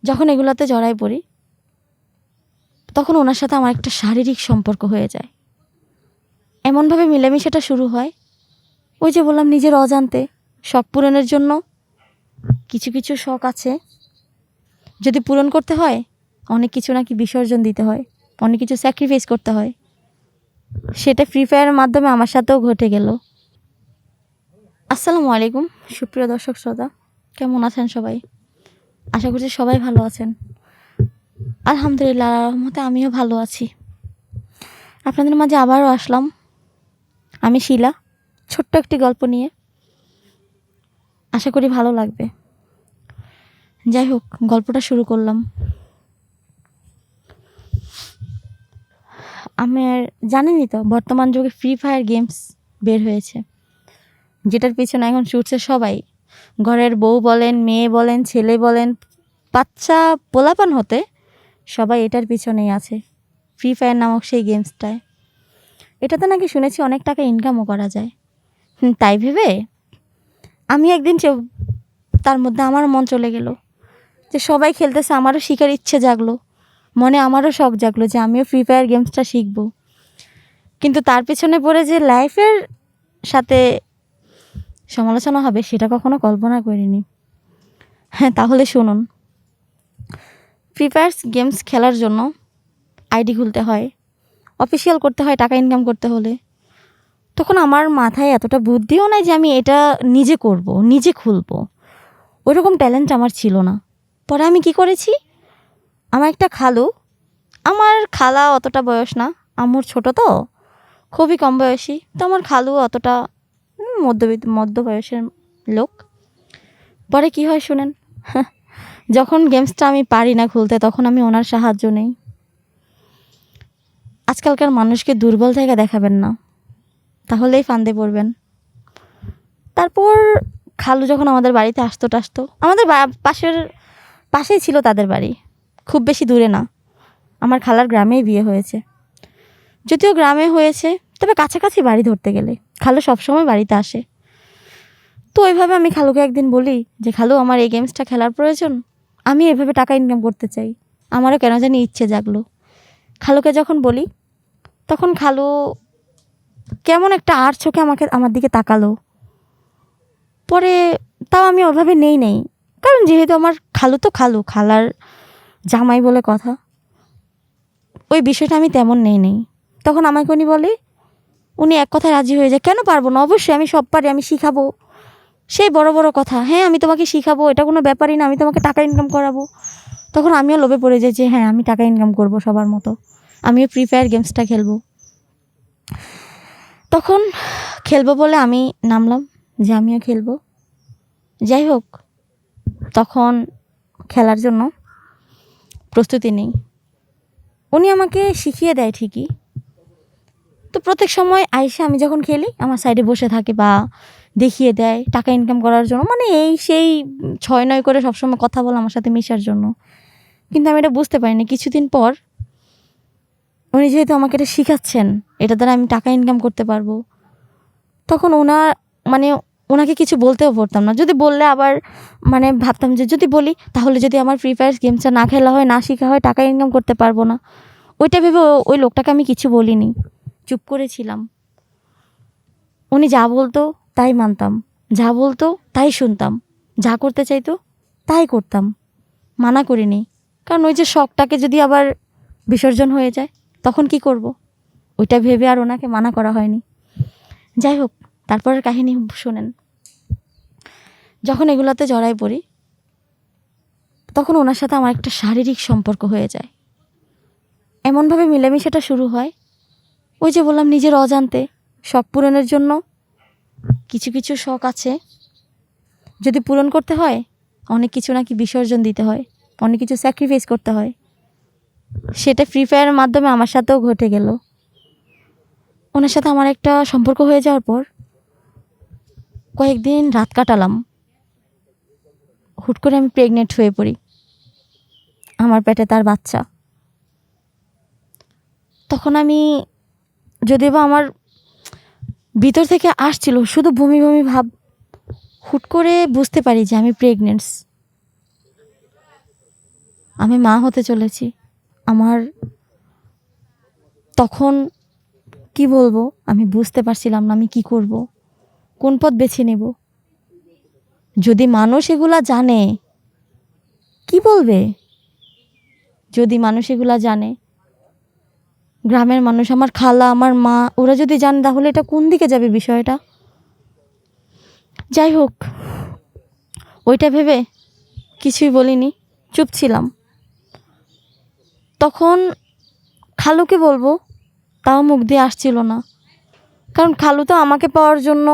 যখন এগুলোতে জড়াই পড়ি তখন ওনার সাথে আমার একটা শারীরিক সম্পর্ক হয়ে যায়। এমনভাবে মিলেমিশেটা শুরু হয়, ওই যে বললাম নিজের অজান্তে শখ পূরণের জন্য কিছু কিছু শখ আছে, যদি পূরণ করতে হয় অনেক কিছু নাকি বিসর্জন দিতে হয়, অনেক কিছু স্যাক্রিফাইস করতে হয়। সেটা ফ্রি ফায়ারের মাধ্যমে আমার সাথেও ঘটে গেল। আসসালামু আলাইকুম সুপ্রিয় দর্শক শ্রোতা, কেমন আছেন সবাই? আশা করছি সবাই ভালো আছেন। আলহামদুলিল্লাহ, আল্লাহর রহমতে আমিও ভালো আছি। আপনাদের মাঝে আবারও আসলাম আমি শিলা, ছোট্ট একটি গল্প নিয়ে। আশা করি ভালো লাগবে। যাই হোক, গল্পটা শুরু করলাম। আমার জানেনই তো বর্তমান যুগে ফ্রি ফায়ার গেমস বের হয়েছে, যেটার পিছনে এখন ছুটছে সবাই। ঘরের বউ বলেন, মেয়ে বলেন, ছেলে বলেন, বাচ্চা পোলাপান হতে সবাই এটার পিছনেই আছে, ফ্রি ফায়ার নামক সেই গেমসটায়। এটাতে নাকি শুনেছি অনেক টাকা ইনকামও করা যায়। তাই ভেবে আমি একদিন তার মধ্যে আমার মন চলে গেল যে সবাই খেলতেছে, আমারও শেখার ইচ্ছে জাগলো, মনে আমারও শখ জাগলো যে আমিও ফ্রি ফায়ার গেমসটা শিখবো। কিন্তু তার পিছনে পড়ে যে লাইফের সাথে সমালোচনা হবে সেটা কখনো কল্পনা করিনি। হ্যাঁ, তাহলে শুনুন। ফ্রি ফায়ার গেমস খেলার জন্য আইডি খুলতে হয়, অফিসিয়াল করতে হয় টাকা ইনকাম করতে হলে। তখন আমার মাথায় এতটা বুদ্ধিও নাই যে আমি এটা নিজে করব, নিজে খুলবো, ওইরকম ট্যালেন্ট আমার ছিল না। পরে আমি কি করেছি, আমার একটা খালু, আমার খালা অতটা বয়স না, আম্মুর ছোট তো, খুবই কম বয়সী, তো আমার খালু অতটা মধ্য বয়সের লোক। পরে কি হয় শুনেন, যখন গেমসটা আমি পারি না খুলতে তখন আমি ওনার সাহায্য নেই। আজকালকার মানুষকে দুর্বল থেকে দেখাবেন না, তাহলেই ফান্দে পড়বেন। তারপর খালু যখন আমাদের বাড়িতে আসতো, আমাদের পাশেই ছিল তাদের বাড়ি, খুব বেশি দূরে না। আমার খালার গ্রামেই বিয়ে হয়েছে, যদিও গ্রামে হয়েছে, তবে কাছাকাছি বাড়ি ধরতে গেলে। খালু সবসময় বাড়িতে আসে। তো ওইভাবে আমি খালুকে একদিন বলি যে খালু, আমার এই গেমসটা খেলার প্রয়োজন, আমি এভাবে টাকা ইনকাম করতে চাই। আমারও কেন জানি ইচ্ছে জাগলো। খালুকে যখন বলি তখন খালু কেমন একটা আর চোখে আমার দিকে তাকালো। পরে তাও আমি ওইভাবে নেই, কারণ যেহেতু আমার খালু তো খালার জামাই বলে কথা, ওই বিষয়টা আমি তেমন নেই। তখন আমাকে উনি এক কথায় রাজি হয়ে যায়, কেন পারবো না, অবশ্যই আমি সব পারি, আমি শিখাবো। সেই বড় বড় কথা, হ্যাঁ আমি তোমাকে শিখাবো, এটা কোনো ব্যাপারই না, আমি তোমাকে টাকা ইনকাম করাবো। তখন আমিও লোভে পড়ে যাই যে হ্যাঁ, আমি টাকা ইনকাম করব সবার মতো, আমিও ফ্রি ফায়ার গেমসটা খেলবো। তখন খেলবো বলে আমি নামলাম যে আমিও খেলবো। যাই হোক, তখন খেলার জন্য প্রস্তুতি নেই। উনি আমাকে শিখিয়ে দেয় ঠিকই, তো প্রত্যেক সময় আইসা আমি যখন খেলি আমার সাইডে বসে থাকে বা দেখিয়ে দেয় টাকা ইনকাম করার জন্য, মানে এই সেই 6-9 করে সবসময় কথা বলে আমার সাথে মেশার জন্য। কিন্তু আমি এটা বুঝতে পারিনি, কিছুদিন পর উনি যেহেতু আমাকে এটা শিখাচ্ছেন, এটা দ্বারা আমি টাকা ইনকাম করতে পারবো, তখন ওনাকে কিছু বলতেও পারতাম না। যদি বললে আবার ভাবতাম যে যদি বলি তাহলে যদি আমার ফ্রি ফায়ার গেমসটা না খেলা হয়, না শেখা হয়, টাকা ইনকাম করতে পারবো না। ওইটা ভেবে ওই লোকটাকে আমি কিছু বলিনি, চুপ করেছিলাম। উনি যা বলতো তাই মানতাম, যা বলতো তাই শুনতাম, যা করতে চাইতো তাই করতাম, মানা করিনি। কারণ ওই যে শখটাকে যদি আবার বিসর্জন হয়ে যায় তখন কি করব, ওইটা ভেবে আর ওনাকে মানা করা হয়নি। যাই হোক, তারপরের কাহিনী শোনেন। যখন এগুলোতে জড়াই পড়ি তখন ওনার সাথে আমার একটা শারীরিক সম্পর্ক হয়ে যায়। এমনভাবে মিলেমিশেটা শুরু হয়, ওই যে বললাম নিজের অজান্তে শখ পূরণের জন্য কিছু কিছু শখ আছে, যদি পূরণ করতে হয় অনেক কিছু নাকি বিসর্জন দিতে হয়, অনেক কিছু স্যাক্রিফাইস করতে হয়। সেটা ফ্রি ফায়ারের মাধ্যমে আমার সাথেও ঘটে গেল। ওনার সাথে আমার একটা সম্পর্ক হয়ে যাওয়ার পর কয়েকদিন রাত কাটালাম। হুট করে আমি প্রেগনেন্ট হয়ে পড়ি, আমার পেটে তার বাচ্চা। তখন আমি, যদিও বা আমার ভিতর থেকে আসছিল শুধু বমি বমি ভাব, হুট করে বুঝতে পারি যে আমি প্রেগনেন্ট। আমি মা হতে চলেছি। আমার তখন কি বলবো আমি বুঝতে পারছিলাম না আমি কি করব, কোন পথ বেছে নেব। যদি মানুষ এগুলা জানে কি বলবে? যদি মানুষ এগুলা জানে, গ্রামের মানুষ, আমার খালা, আমার মা, ওরা যদি জানে তাহলে এটা কোন দিকে যাবে বিষয়টা। যাই হোক, ওইটা ভেবে কিছুই বলিনি, চুপ ছিলাম। তখন খালুকে বলবো, তাও মুখ দিয়ে আসছিল না। কারণ খালু তো আমাকে পাওয়ার জন্য,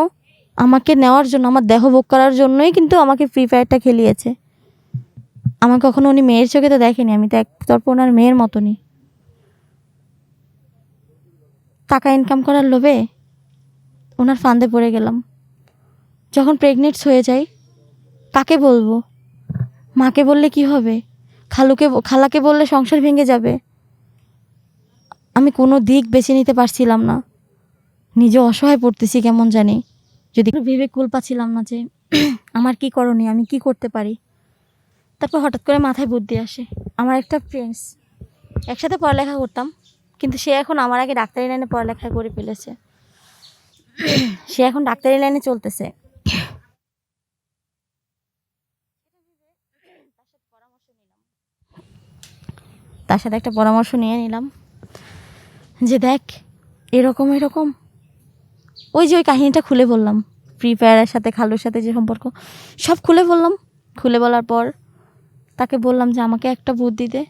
আমাকে নেওয়ার জন্য, আমার দেহ ভোগ করার জন্যই কিন্তু আমাকে ফ্রি ফায়ারটা খেলিয়েছে। আমার কখনো উনি মেয়ের চোখে তো দেখেনি, আমি তো একতরফা ওনার মেয়ের মতনই। টাকা ইনকাম করার লোভে ওনার ফান্দে পড়ে গেলাম। যখন প্রেগনেন্ট হয়ে যাই, কাকে বলবো? মাকে বললে কি হবে? খালাকে বললে সংসার ভেঙে যাবে। আমি কোনো দিক বেছে নিতে পারছিলাম না, নিজে অসহায় পড়তেছি কেমন জানি। যদি ভেবে কুল পাচ্ছিলাম না যে আমার কি করণীয়, আমি কি করতে পারি। তারপর হঠাৎ করে মাথায় বুদ্ধি আসে, আমার একটা ফ্রেন্ডস, একসাথে পড়ালেখা করতাম, কিন্তু সে এখন আমার আগে ডাক্তারি লাইনে পড়ালেখা করে ফেলেছে। সে এখন ডাক্তারি লাইনে চলতেছে। তার সাথে একটা পরামর্শ নিয়ে নিলাম যে দেখ, এরকম এরকম, ওই যে ওই কাহিনীটা খুলে বললাম, ফ্রি ফায়ারের সাথে খালুর সাথে যে সম্পর্ক, সব খুলে বললাম। খুলে বলার পর তাকে বললাম যে আমাকে একটা বুদ্ধি দে।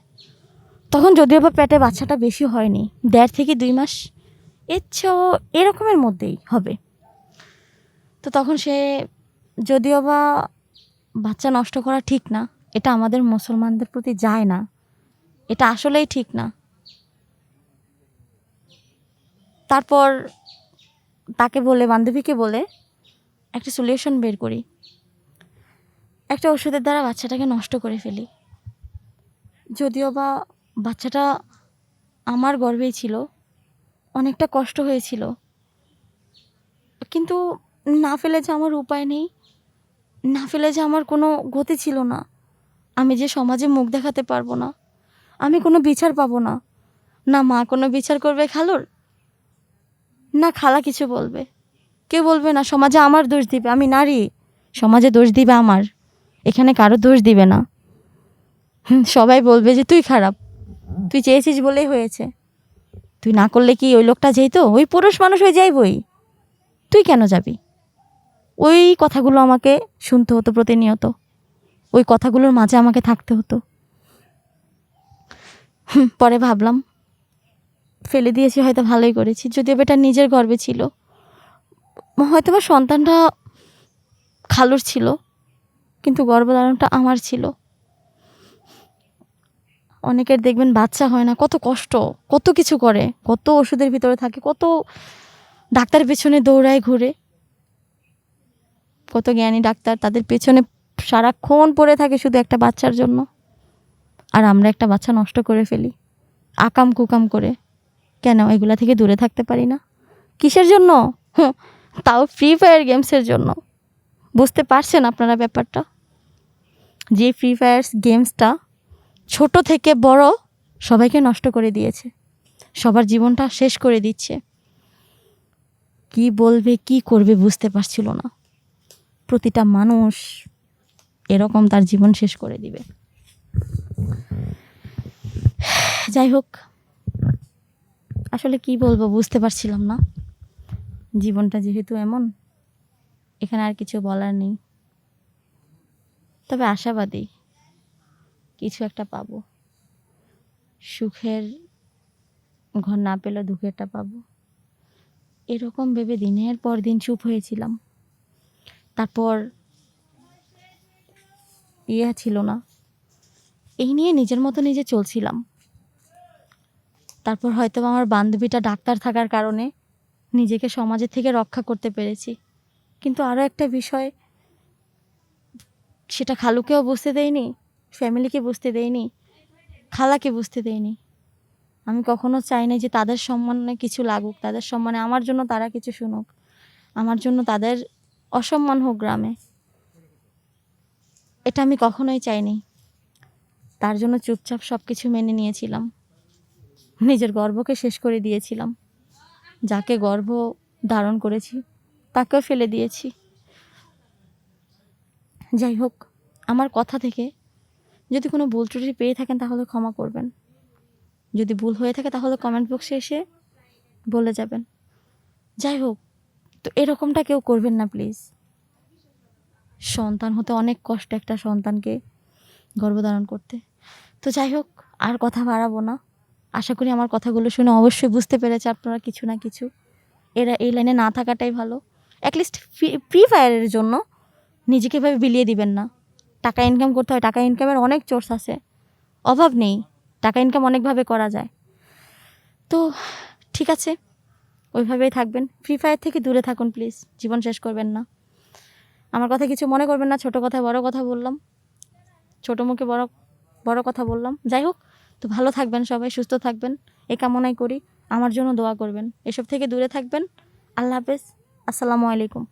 তখন যদিও বা পেটে বাচ্চাটা বেশি হয়নি, 1.5 থেকে 2 মাস, এরকমের মধ্যেই হবে। তো তখন সে, যদিও বা বাচ্চা নষ্ট করা ঠিক না, এটা আমাদের মুসলমানদের প্রতি যায় না, এটা আসলেই ঠিক না। তারপর তাকে বলে, বান্ধবীকে বলে একটা সলিউশন বের করি, একটা ওষুধের দ্বারা বাচ্চাটাকে নষ্ট করে ফেলি। যদিও বা বাচ্চাটা আমার গর্ভেই ছিল, অনেকটা কষ্ট হয়েছিল, কিন্তু না ফেলে যে আমার উপায় নেই, না ফেলে যে আমার কোনো গতি ছিল না। আমি যে সমাজে মুখ দেখাতে পারবো না, আমি কোনো বিচার পাবো না, না মা কোনো বিচার করবে খালুর, না খালা কিছু বলবে, কেউ বলবে না। সমাজে আমার দোষ দিবে, আমি নারী, সমাজে দোষ দিবে আমার, এখানে কারো দোষ দিবে না। সবাই বলবে যে তুই খারাপ, তুই চেয়েছিস বলেই হয়েছে, তুই না করলে কি ওই লোকটা যেত? ওই পুরুষ মানুষ হয়ে যাইবই, তুই কেন যাবি? ওই কথাগুলো আমাকে শুনতে হতো প্রতিনিয়ত, ওই কথাগুলোর মাঝে আমাকে থাকতে হতো। পরে ভাবলাম ফেলে দিয়েছি, হয়তো ভালোই করেছি। যদিও এটা নিজের গর্বে ছিল, হয়তো বা সন্তানটা খালুর ছিল, কিন্তু গর্ভধারণটা আমার ছিল। অনেকের দেখবেন বাচ্চা হয় না, কত কষ্ট, কত কিছু করে, কত ওষুধের ভিতরে থাকে, কত ডাক্তার পেছনে দৌড়ায় ঘুরে, কত জ্ঞানী ডাক্তার তাদের পেছনে সারাক্ষণ পড়ে থাকে শুধু একটা বাচ্চার জন্য। আর আমরা একটা বাচ্চা নষ্ট করে ফেলি আকাম কুকাম করে। কেন এগুলা থেকে দূরে থাকতে পারি না? কিসের জন্য? তাও ফ্রি ফায়ার গেমসের জন্য। বুঝতে পারছেন আপনারা ব্যাপারটা? যে ফ্রি ফায়ার গেমসটা ছোট থেকে বড় সবাইকে নষ্ট করে দিয়েছে, সবার জীবনটা শেষ করে দিচ্ছে। কি বলবে কি করবে বুঝতে পারছিল না। প্রতিটা মানুষ এরকম তার জীবন শেষ করে দিবে। যাই হোক, আসলে কি বলবো বুঝতে পারছিলাম না। জীবনটা যেহেতু এমন, এখানে আর কিছু বলার নেই। তবে আশাবাদী কিছু একটা পাবো। সুখের ঘর না পেলেও দুঃখেরটা পাবো, এরকম ভেবে দিনের পর দিন চুপ হয়েছিলাম। তারপর ছিল না, এই নিয়ে নিজের মতো নিজে চলছিলাম। তারপর হয়তো আমার বান্ধবীটা ডাক্তার থাকার কারণে নিজেকে সমাজের থেকে রক্ষা করতে পেরেছি। কিন্তু আরও একটা বিষয়, সেটা খালুকেও বুঝতে দেয়নি, ফ্যামিলিকে বুঝতে দেয়নি, খালাকে বুঝতে দেয়নি। আমি কখনো চাই না যে তাদের সম্মানে কিছু লাগুক, তাদের সম্মানে আমার জন্য তারা কিছু শুনুক, আমার জন্য তাদের অসম্মান হোক গ্রামে, এটা আমি কখনোই চাইনি। তার জন্য চুপচাপ সব কিছু মেনে নিয়েছিলাম, নিজের গর্বকে শেষ করে দিয়েছিলাম। যাকে গর্ব ধারণ করেছি তাকেও ফেলে দিয়েছি। যাই হোক, আমার কথা থেকে যদি কোনো ভুল ত্রুটি পেয়ে থাকেন তাহলে ক্ষমা করবেন। যদি ভুল হয়ে থাকে তাহলে কমেন্ট বক্সে এসে বলে যাবেন। যাই হোক, তো এরকমটা কেউ করবেন না প্লিজ। সন্তান হতে অনেক কষ্ট একটা সন্তানকে গর্ভধারণ করতে। তো যাই হোক, আর কথা বাড়াবো না। আশা করি আমার কথাগুলো শুনে অবশ্যই বুঝতে পেরেছে আপনারা কিছু না কিছু। এরা এই লাইনে না থাকাটাই ভালো। অ্যাটলিস্ট ফ্রি ফায়ারের জন্য নিজেকে এভাবে বিলিয়ে দিবেন না। টাকা ইনকাম করতে হয়, টাকা ইনকামের অনেক সোর্স আছে, অভাব নেই, টাকা ইনকাম অনেকভাবে করা যায়। তো ঠিক আছে, ওইভাবেই থাকবেন। ফ্রি ফায়ার থেকে দূরে থাকুন প্লিজ, জীবন শেষ করবেন না। আমার কথা কিছু মনে করবেন না, ছোট কথায় বড় কথা বললাম, ছোট মুখে বড় কথা বললাম। যাই হোক, তো ভালো থাকবেন সবাই, সুস্থ থাকবেন, এ কামনাই করি। আমার জন্য দোয়া করবেন, এসব থেকে দূরে থাকবেন। আল্লাহ হাফেজ, আসসালামু আলাইকুম।